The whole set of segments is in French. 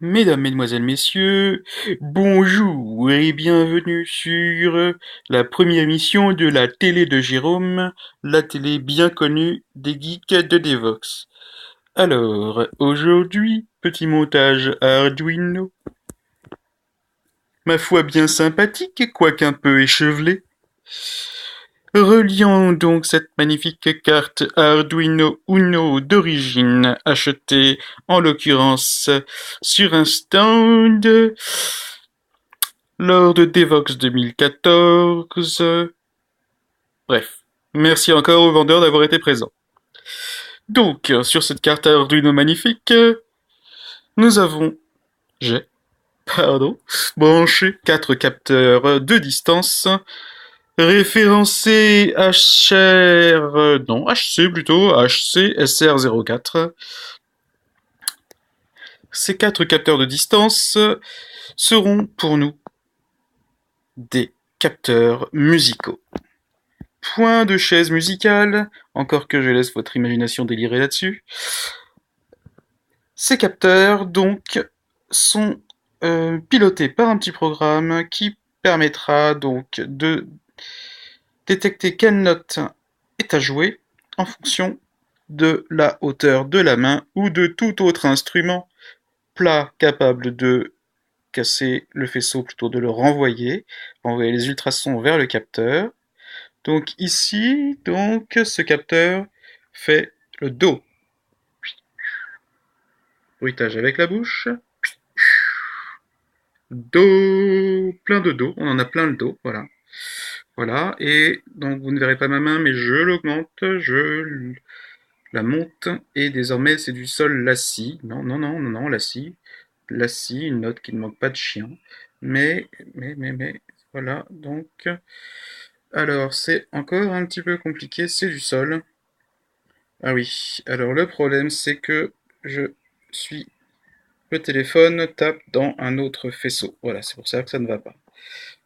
Mesdames, Mesdemoiselles, Messieurs, bonjour et bienvenue sur la première émission de la télé de Jérôme, la télé bien connue des geeks de Devox. Alors, aujourd'hui, petit montage Arduino, ma foi bien sympathique, quoique un peu échevelé. Relions donc cette magnifique carte Arduino Uno d'origine, achetée en l'occurrence sur un stand lors de Devox 2014. Bref, merci encore au vendeur d'avoir été présent. Donc, sur cette carte Arduino magnifique, nous avons, j'ai, pardon, branché 4 capteurs de distance référencés HR, non, HC plutôt, HC SR04. Ces 4 capteurs de distance seront pour nous des capteurs musicaux. Point de chaise musicale, encore que je laisse votre imagination délirer là-dessus. Ces capteurs, donc, sont pilotés par un petit programme qui permettra donc de détecter quelle note est à jouer en fonction de la hauteur de la main ou de tout autre instrument plat capable de casser le faisceau, plutôt de le renvoyer les ultrasons vers le capteur. Donc ici, ce capteur fait le Do. Bruitage avec la bouche. Do, plein de Do, on en a plein le Do, voilà. Voilà, et donc vous ne verrez pas ma main, mais je l'augmente, je la monte, et désormais c'est du sol la si. Non, non, non, non, non, la si. La si, une note qui ne manque pas de chien. Mais, voilà, donc. Alors, c'est encore un petit peu compliqué, c'est du sol. Ah oui, alors le problème c'est que je suis... Le téléphone tape dans un autre faisceau. Voilà, c'est pour ça que ça ne va pas.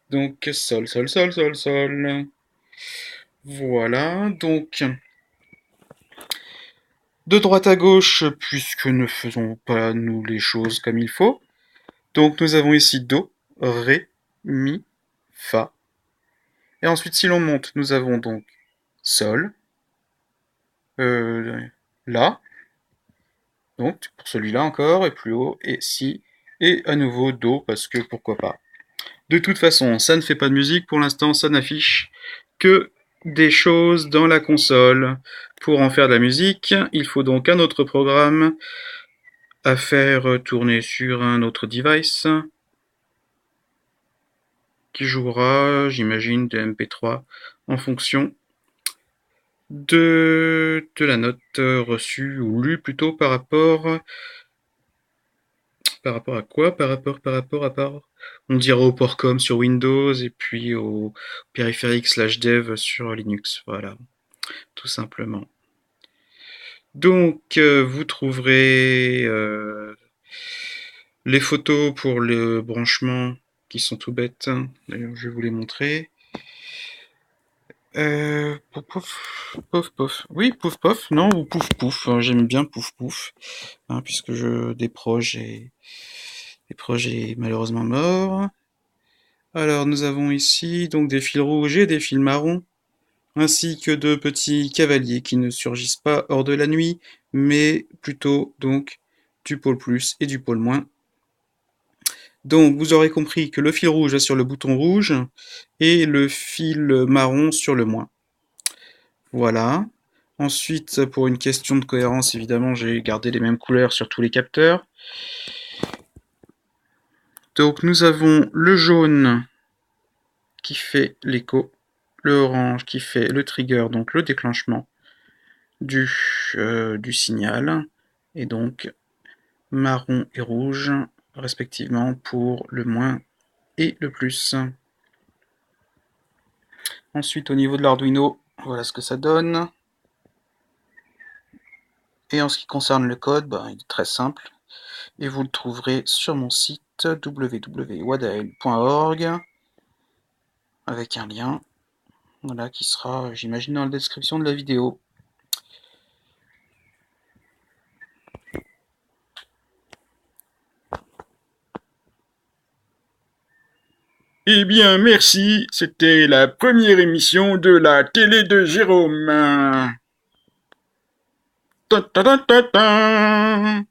Donc, sol, sol, sol, sol, sol. Voilà, donc, de droite à gauche, puisque ne faisons pas nous les choses comme il faut. Donc, nous avons ici Do, Ré, Mi, Fa. Et ensuite, si l'on monte, nous avons donc Sol, euh, La, donc pour celui-là encore, et plus haut, et Si, et à nouveau Do, parce que pourquoi pas. De toute façon, ça ne fait pas de musique, pour l'instant, ça n'affiche que des choses dans la console. Pour en faire de la musique, il faut donc un autre programme à faire tourner sur un autre device qui jouera, j'imagine, des MP3 en fonction de la note reçue ou lue plutôt par rapport à quoi? Par rapport. On dirait au port.com sur Windows et puis au périphérique /dev sur Linux. Voilà, tout simplement. Donc, vous trouverez les photos pour le branchement qui sont tout bêtes. D'ailleurs, je vais vous les montrer. Pouf, pouf, pouf, pouf. Oui, pouf, pouf, non, ou pouf, pouf. J'aime bien pouf, pouf, hein, puisque des proches est malheureusement mort. Alors, nous avons ici donc des fils rouges et des fils marrons, ainsi que de petits cavaliers qui ne surgissent pas hors de la nuit, mais plutôt donc du pôle plus et du pôle moins. Donc, vous aurez compris que le fil rouge est sur le bouton rouge et le fil marron sur le moins. Voilà. Ensuite, pour une question de cohérence, évidemment, j'ai gardé les mêmes couleurs sur tous les capteurs. Donc, nous avons le jaune qui fait l'écho, le orange qui fait le trigger, donc le déclenchement du signal, et donc marron et rouge, respectivement, pour le moins et le plus. Ensuite, au niveau de l'Arduino, voilà ce que ça donne. Et en ce qui concerne le code, il est très simple. Et vous le trouverez sur mon site www.wadael.org avec un lien, voilà, qui sera, j'imagine, dans la description de la vidéo. Eh bien, merci. C'était la première émission de la télé de Jérôme. Ta ta ta ta ta.